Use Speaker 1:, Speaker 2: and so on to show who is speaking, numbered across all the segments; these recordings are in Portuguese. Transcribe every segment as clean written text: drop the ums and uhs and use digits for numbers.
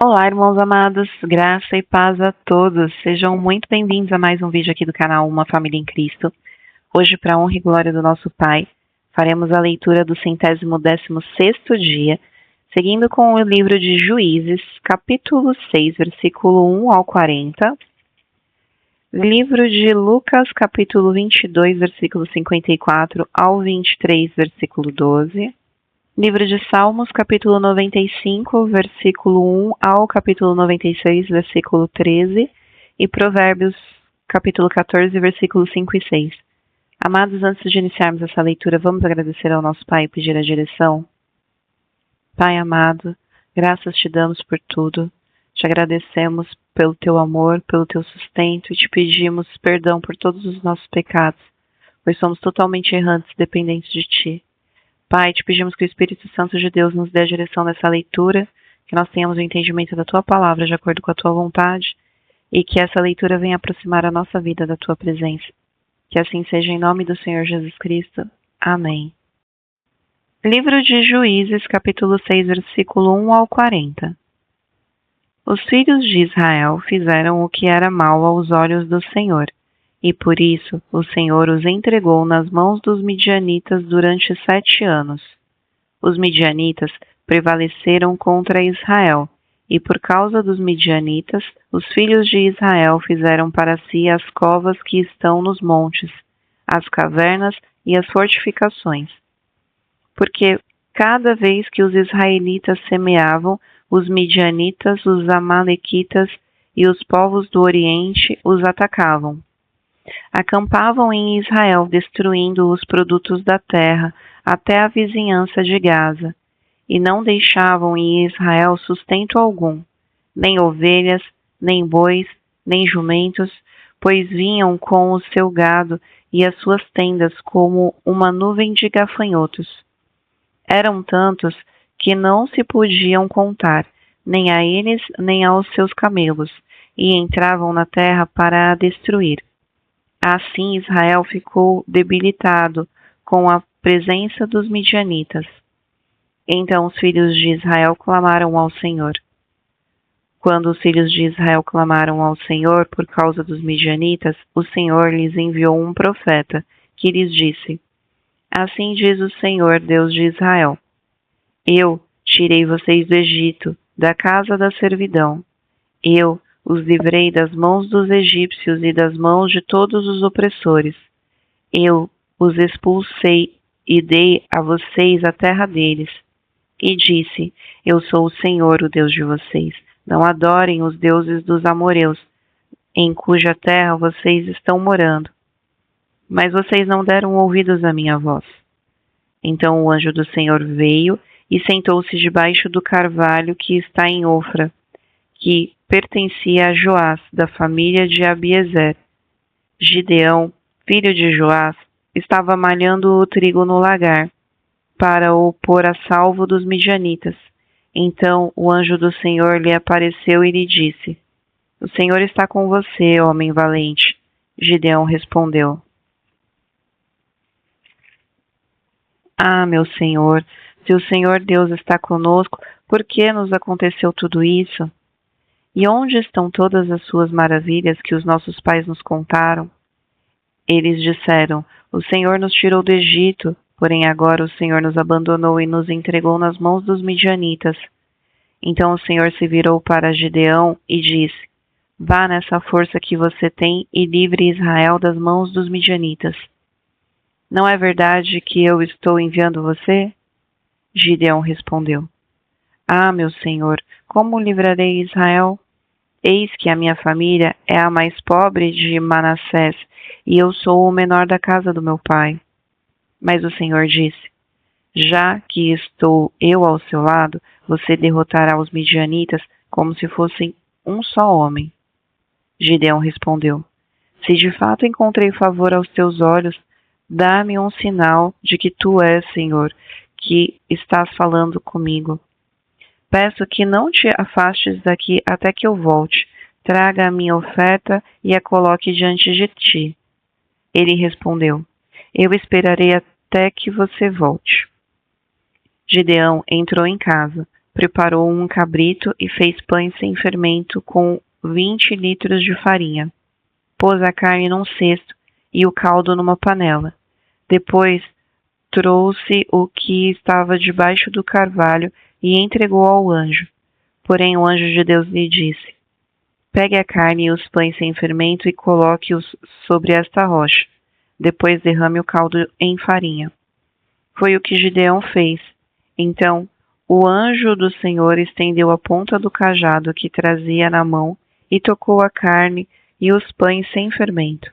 Speaker 1: Olá, irmãos amados, graça e paz a todos. Sejam muito bem-vindos a mais um vídeo aqui do canal Uma Família em Cristo. Hoje, para a honra e glória do nosso Pai, faremos a leitura do 116º dia, seguindo com o livro de Juízes, capítulo 6, versículo 1 ao 40. Livro de Lucas, capítulo 22, versículo 54 ao 23, versículo 12. Livro de Salmos, capítulo 95, versículo 1 ao capítulo 96, versículo 13, e Provérbios, capítulo 14, versículos 5 e 6. Amados, antes de iniciarmos essa leitura, vamos agradecer ao nosso Pai e pedir a direção. Pai amado, graças te damos por tudo. Te agradecemos pelo teu amor, pelo teu sustento e te pedimos perdão por todos os nossos pecados, pois somos totalmente errantes, dependentes de ti. Pai, te pedimos que o Espírito Santo de Deus nos dê a direção dessa leitura, que nós tenhamos o entendimento da Tua palavra de acordo com a Tua vontade e que essa leitura venha aproximar a nossa vida da Tua presença. Que assim seja em nome do Senhor Jesus Cristo. Amém. Livro de Juízes, capítulo 6, versículo 1 ao 40. Os filhos de Israel fizeram o que era mal aos olhos do Senhor, e por isso o Senhor os entregou nas mãos dos midianitas durante 7 anos. Os midianitas prevaleceram contra Israel, e por causa dos midianitas, os filhos de Israel fizeram para si as covas que estão nos montes, as cavernas e as fortificações. Porque cada vez que os israelitas semeavam, os midianitas, os amalequitas e os povos do Oriente os atacavam. Acampavam em Israel, destruindo os produtos da terra até a vizinhança de Gaza, e não deixavam em Israel sustento algum, nem ovelhas, nem bois, nem jumentos, pois vinham com o seu gado e as suas tendas como uma nuvem de gafanhotos. Eram tantos que não se podiam contar, nem a eles nem aos seus camelos, e entravam na terra para a destruir. Assim Israel ficou debilitado com a presença dos midianitas. Então os filhos de Israel clamaram ao Senhor. Quando os filhos de Israel clamaram ao Senhor por causa dos midianitas, o Senhor lhes enviou um profeta, que lhes disse: Assim diz o Senhor, Deus de Israel: Eu tirei vocês do Egito, da casa da servidão. Eu os livrei das mãos dos egípcios e das mãos de todos os opressores. Eu os expulsei e dei a vocês a terra deles. E disse: Eu sou o Senhor, o Deus de vocês. Não adorem os deuses dos amorreus, em cuja terra vocês estão morando. Mas vocês não deram ouvidos à minha voz. Então o anjo do Senhor veio e sentou-se debaixo do carvalho que está em Ofra, que pertencia a Joás, da família de Abiezer. Gideão, filho de Joás, estava malhando o trigo no lagar, para o pôr a salvo dos midianitas. Então o anjo do Senhor lhe apareceu e lhe disse: O Senhor está com você, homem valente. Gideão respondeu: Ah, meu Senhor, se o Senhor Deus está conosco, por que nos aconteceu tudo isso? E onde estão todas as suas maravilhas que os nossos pais nos contaram? Eles disseram: O Senhor nos tirou do Egito, porém agora o Senhor nos abandonou e nos entregou nas mãos dos midianitas. Então o Senhor se virou para Gideão e disse: Vá nessa força que você tem e livre Israel das mãos dos midianitas. Não é verdade que eu estou enviando você? Gideão respondeu: Ah, meu Senhor, como livrarei Israel? Eis que a minha família é a mais pobre de Manassés, e eu sou o menor da casa do meu pai. Mas o Senhor disse: Já que estou eu ao seu lado, você derrotará os midianitas como se fossem um só homem. Gideão respondeu: Se de fato encontrei favor aos teus olhos, dá-me um sinal de que tu és, Senhor, que estás falando comigo. Peço que não te afastes daqui até que eu volte. Traga a minha oferta e a coloque diante de ti. Ele respondeu: Eu esperarei até que você volte. Gideão entrou em casa, preparou um cabrito e fez pães sem fermento com 20 litros de farinha. Pôs a carne num cesto e o caldo numa panela. Depois trouxe o que estava debaixo do carvalho e entregou ao anjo. Porém o anjo de Deus lhe disse: pegue a carne e os pães sem fermento e coloque-os sobre esta rocha. Depois derrame o caldo em farinha. Foi o que Gideão fez. Então o anjo do Senhor estendeu a ponta do cajado que trazia na mão e tocou a carne e os pães sem fermento.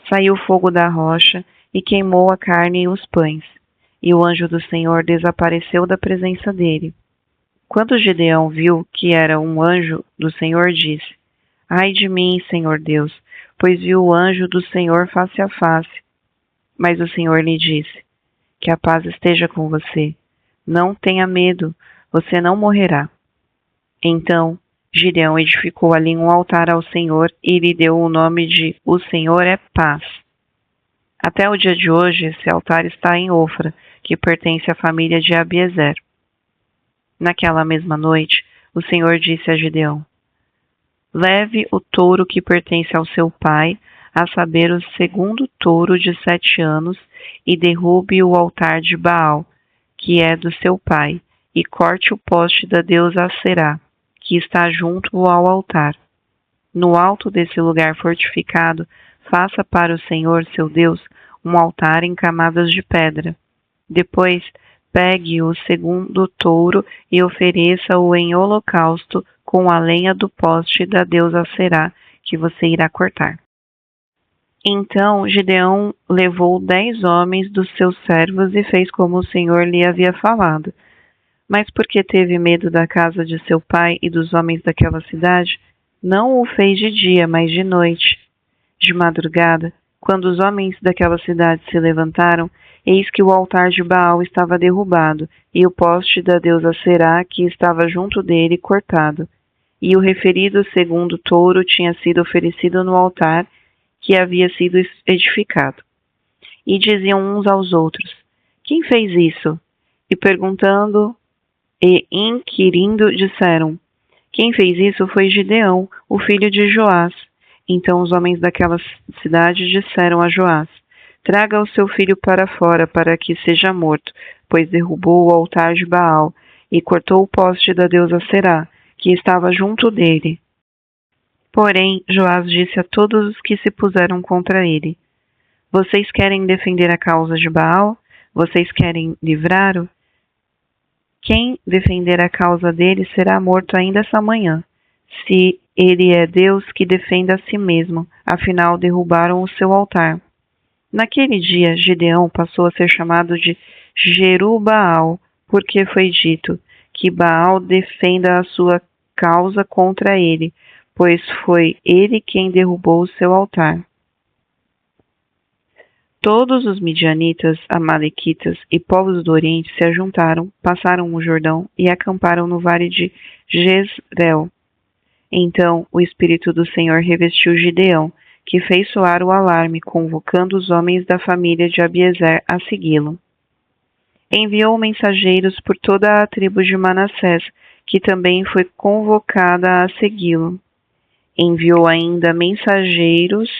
Speaker 1: Saiu fogo da rocha e queimou a carne e os pães, e o anjo do Senhor desapareceu da presença dele. Quando Gideão viu que era um anjo do Senhor, disse: ai de mim, Senhor Deus, pois vi o anjo do Senhor face a face. Mas o Senhor lhe disse: que a paz esteja com você. Não tenha medo, você não morrerá. Então Gideão edificou ali um altar ao Senhor e lhe deu o nome de O Senhor é Paz. Até o dia de hoje, esse altar está em Ofra, que pertence à família de Abiezer. Naquela mesma noite, o Senhor disse a Gideão: leve o touro que pertence ao seu pai, a saber, o segundo touro de 7 anos, e derrube o altar de Baal, que é do seu pai, e corte o poste da deusa Aserá, que está junto ao altar. No alto desse lugar fortificado, faça para o Senhor, seu Deus, um altar em camadas de pedra. Depois, pegue o segundo touro e ofereça-o em holocausto com a lenha do poste da deusa Aserá, que você irá cortar. Então Gideão levou 10 homens dos seus servos e fez como o Senhor lhe havia falado. Mas porque teve medo da casa de seu pai e dos homens daquela cidade, não o fez de dia, mas de noite. De madrugada, quando os homens daquela cidade se levantaram, eis que o altar de Baal estava derrubado, e o poste da deusa Aserá, que estava junto dele, cortado. E o referido segundo touro tinha sido oferecido no altar que havia sido edificado. E diziam uns aos outros: quem fez isso? E perguntando e inquirindo, disseram: quem fez isso foi Gideão, o filho de Joás. Então os homens daquela cidade disseram a Joás: traga o seu filho para fora, para que seja morto, pois derrubou o altar de Baal e cortou o poste da deusa Aserá, que estava junto dele. Porém, Joás disse a todos os que se puseram contra ele: vocês querem defender a causa de Baal? Vocês querem livrar-o? Quem defender a causa dele será morto ainda essa manhã. Se ele é Deus, que defenda a si mesmo, afinal derrubaram o seu altar. Naquele dia, Gideão passou a ser chamado de Jerubaal, porque foi dito: que Baal defenda a sua causa contra ele, pois foi ele quem derrubou o seu altar. Todos os midianitas, amalequitas e povos do Oriente se ajuntaram, passaram o Jordão e acamparam no vale de Jezreel. Então o Espírito do Senhor revestiu Gideão, que fez soar o alarme, convocando os homens da família de Abiezer a segui-lo. Enviou mensageiros por toda a tribo de Manassés, que também foi convocada a segui-lo. Enviou ainda mensageiros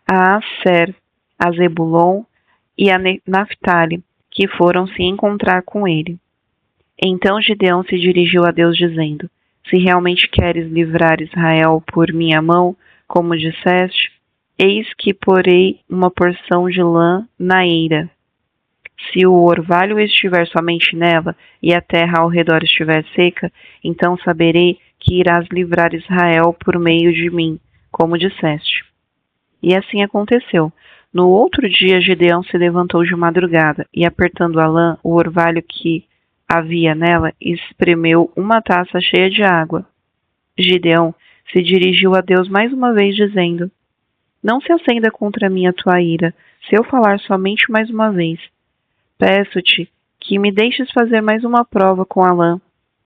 Speaker 1: a Aser, a Zebulon e a Naphtali, que foram se encontrar com ele. Então Gideão se dirigiu a Deus dizendo: se realmente queres livrar Israel por minha mão, como disseste, eis que porei uma porção de lã na eira. Se o orvalho estiver somente nela e a terra ao redor estiver seca, então saberei que irás livrar Israel por meio de mim, como disseste. E assim aconteceu. No outro dia, Gideão se levantou de madrugada e, apertando a lã, o orvalho que havia nela, espremeu uma taça cheia de água. Gideão se dirigiu a Deus mais uma vez, dizendo: não se acenda contra mim a tua ira, se eu falar somente mais uma vez. Peço-te que me deixes fazer mais uma prova com a lã,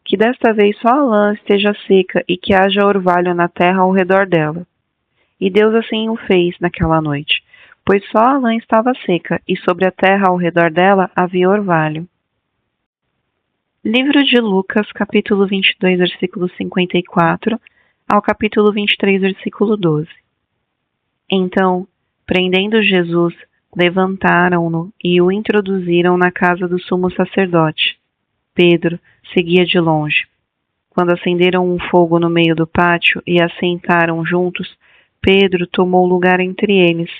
Speaker 1: que desta vez só a lã esteja seca e que haja orvalho na terra ao redor dela. E Deus assim o fez naquela noite, pois só a lã estava seca e sobre a terra ao redor dela havia orvalho. Livro de Lucas, capítulo 22, versículo 54, ao capítulo 23, versículo 12. Então, prendendo Jesus, levantaram-no e o introduziram na casa do sumo sacerdote. Pedro seguia de longe. Quando acenderam um fogo no meio do pátio e assentaram juntos, Pedro tomou lugar entre eles.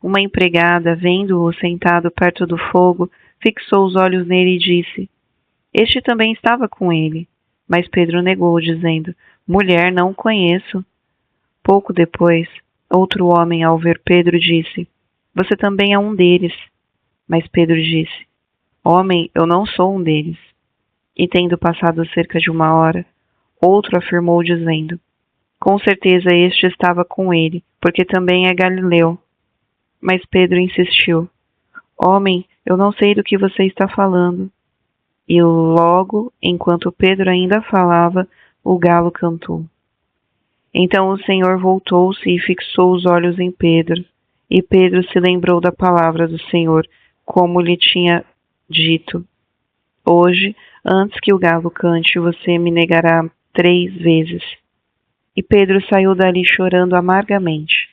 Speaker 1: Uma empregada, vendo-o sentado perto do fogo, fixou os olhos nele e disse: Este também estava com ele. Mas Pedro negou, dizendo: Mulher, não o conheço. Pouco depois, outro homem, ao ver Pedro, disse: Você também é um deles. Mas Pedro disse: Homem, eu não sou um deles. E tendo passado cerca de 1 hora, outro afirmou, dizendo: Com certeza este estava com ele, porque também é galileu. Mas Pedro insistiu: Homem, eu não sei do que você está falando. E logo, enquanto Pedro ainda falava, o galo cantou. Então o Senhor voltou-se e fixou os olhos em Pedro. E Pedro se lembrou da palavra do Senhor, como lhe tinha dito: Hoje, antes que o galo cante, você me negará 3 vezes. E Pedro saiu dali chorando amargamente.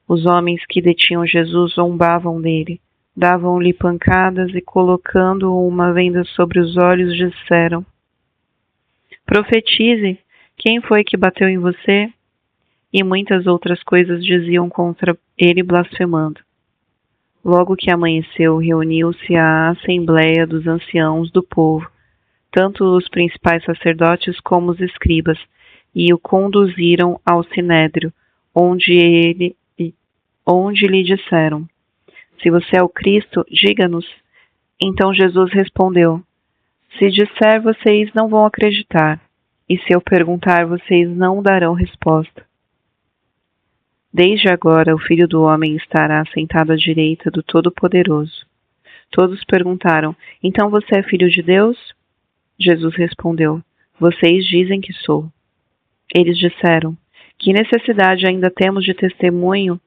Speaker 1: Os homens que detinham Jesus zombavam dele, davam-lhe pancadas e, colocando uma venda sobre os olhos, disseram: Profetize, quem foi que bateu em você? E muitas outras coisas diziam contra ele, blasfemando. Logo que amanheceu, reuniu-se a assembleia dos anciãos do povo, tanto os principais sacerdotes como os escribas, e o conduziram ao sinédrio, onde lhe disseram: Se você é o Cristo, diga-nos. Então Jesus respondeu: Se disser, vocês não vão acreditar, e se eu perguntar, vocês não darão resposta. Desde agora o Filho do Homem estará sentado à direita do Todo-Poderoso. Todos perguntaram: Então você é filho de Deus? Jesus respondeu: Vocês dizem que sou. Eles disseram: Que necessidade ainda temos de testemunho?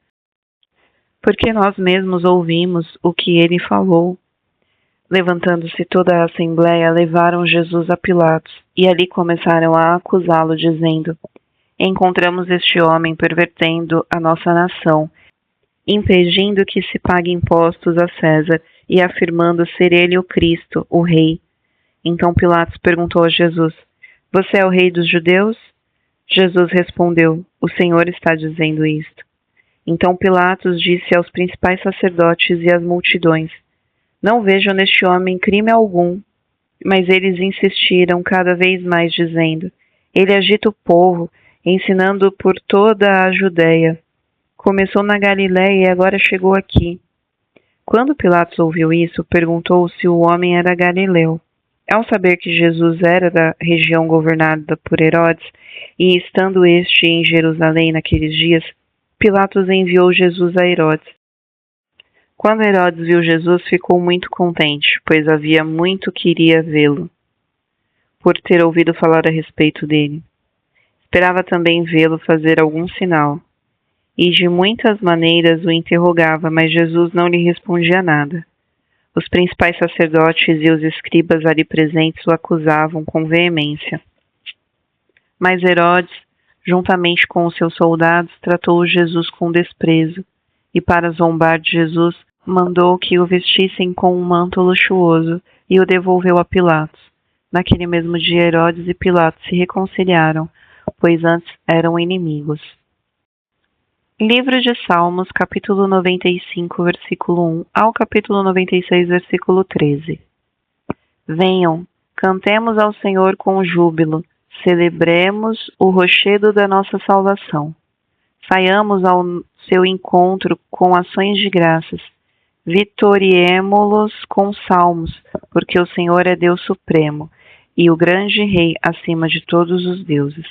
Speaker 1: Porque nós mesmos ouvimos o que ele falou. Levantando-se toda a assembleia, levaram Jesus a Pilatos, e ali começaram a acusá-lo, dizendo: Encontramos este homem pervertendo a nossa nação, impedindo que se pague impostos a César e afirmando ser ele o Cristo, o Rei. Então Pilatos perguntou a Jesus: Você é o Rei dos judeus? Jesus respondeu: O Senhor está dizendo isto. Então Pilatos disse aos principais sacerdotes e às multidões: Não vejo neste homem crime algum. Mas eles insistiram cada vez mais, dizendo: Ele agita o povo, ensinando por toda a Judéia. Começou na Galiléia e agora chegou aqui. Quando Pilatos ouviu isso, perguntou se o homem era galileu. Ao saber que Jesus era da região governada por Herodes, e estando este em Jerusalém naqueles dias, Pilatos enviou Jesus a Herodes. Quando Herodes viu Jesus, ficou muito contente, pois havia muito que iria vê-lo, por ter ouvido falar a respeito dele. Esperava também vê-lo fazer algum sinal, e de muitas maneiras o interrogava, mas Jesus não lhe respondia nada. Os principais sacerdotes e os escribas ali presentes o acusavam com veemência. Mas Herodes, juntamente com os seus soldados, tratou Jesus com desprezo, e para zombar de Jesus, mandou que o vestissem com um manto luxuoso e o devolveu a Pilatos. Naquele mesmo dia, Herodes e Pilatos se reconciliaram, pois antes eram inimigos. Livro de Salmos, capítulo 95, versículo 1 ao capítulo 96, versículo 13. Venham, cantemos ao Senhor com júbilo, celebremos o rochedo da nossa salvação. Saiamos ao seu encontro com ações de graças. Vitoriemo-los com salmos, porque o Senhor é Deus supremo e o grande Rei acima de todos os deuses.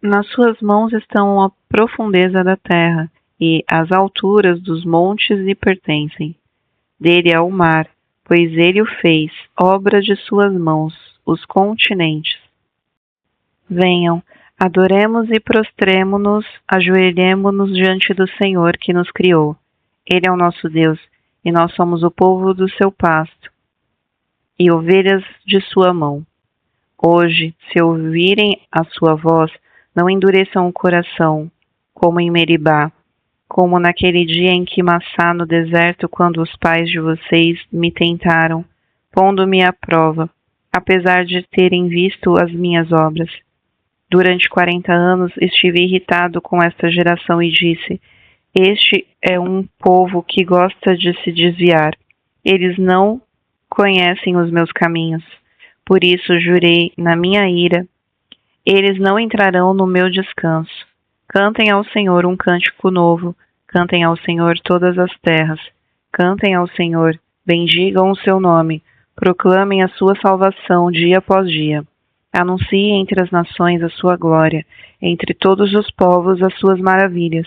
Speaker 1: Nas suas mãos estão a profundeza da terra, e as alturas dos montes lhe pertencem. Dele é o mar, pois ele o fez, obra de suas mãos, os continentes. Venham, adoremos e prostremo-nos, ajoelhemo-nos diante do Senhor que nos criou. Ele é o nosso Deus, e nós somos o povo do seu pasto e ovelhas de sua mão. Hoje, se ouvirem a sua voz, não endureçam o coração, como em Meribá, como naquele dia em que Massá no deserto, quando os pais de vocês me tentaram, pondo-me à prova, apesar de terem visto as minhas obras. Durante 40 anos estive irritado com esta geração e disse: este é um povo que gosta de se desviar. Eles não conhecem os meus caminhos. Por isso jurei na minha ira: eles não entrarão no meu descanso. Cantem ao Senhor um cântico novo. Cantem ao Senhor todas as terras. Cantem ao Senhor, bendigam o seu nome. Proclamem a sua salvação dia após dia. Anunciem entre as nações a sua glória, entre todos os povos as suas maravilhas.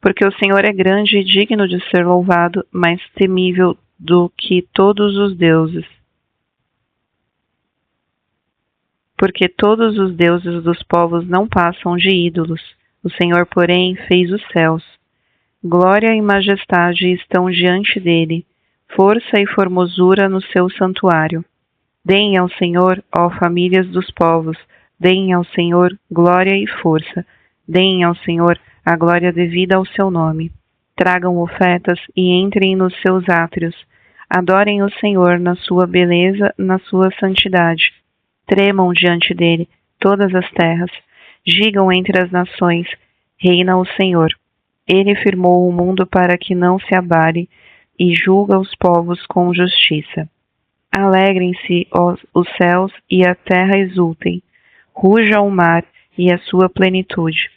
Speaker 1: Porque o Senhor é grande e digno de ser louvado, mais temível do que todos os deuses. Porque todos os deuses dos povos não passam de ídolos. O Senhor, porém, fez os céus. Glória e majestade estão diante dele, força e formosura no seu santuário. Deem ao Senhor, ó famílias dos povos, deem ao Senhor glória e força. Deem ao Senhor a glória devida ao seu nome. Tragam ofertas e entrem nos seus átrios. Adorem o Senhor na sua beleza, na sua santidade. Tremam diante dele todas as terras. Digam entre as nações: reina o Senhor. Ele firmou o mundo para que não se abale e julga os povos com justiça. Alegrem-se os céus e a terra exultem. Ruja o mar e a sua plenitude.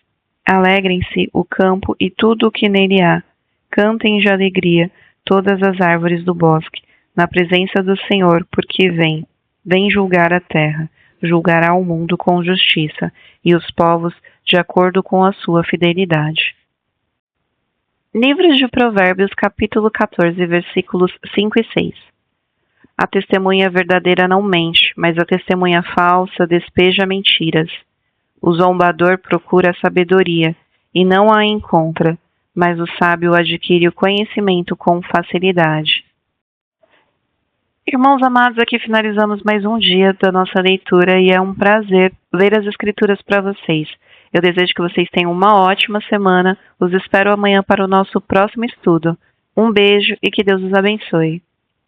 Speaker 1: Alegrem-se o campo e tudo o que nele há. Cantem de alegria todas as árvores do bosque, na presença do Senhor, porque vem julgar a terra, julgará o mundo com justiça, e os povos de acordo com a sua fidelidade. Livro de Provérbios, capítulo 14, versículos 5 e 6. A testemunha verdadeira não mente, mas a testemunha falsa despeja mentiras. O zombador procura a sabedoria, e não a encontra, mas o sábio adquire o conhecimento com facilidade. Irmãos amados, aqui finalizamos mais um dia da nossa leitura e é um prazer ler as Escrituras para vocês. Eu desejo que vocês tenham uma ótima semana. Os espero amanhã para o nosso próximo estudo. Um beijo e que Deus os abençoe.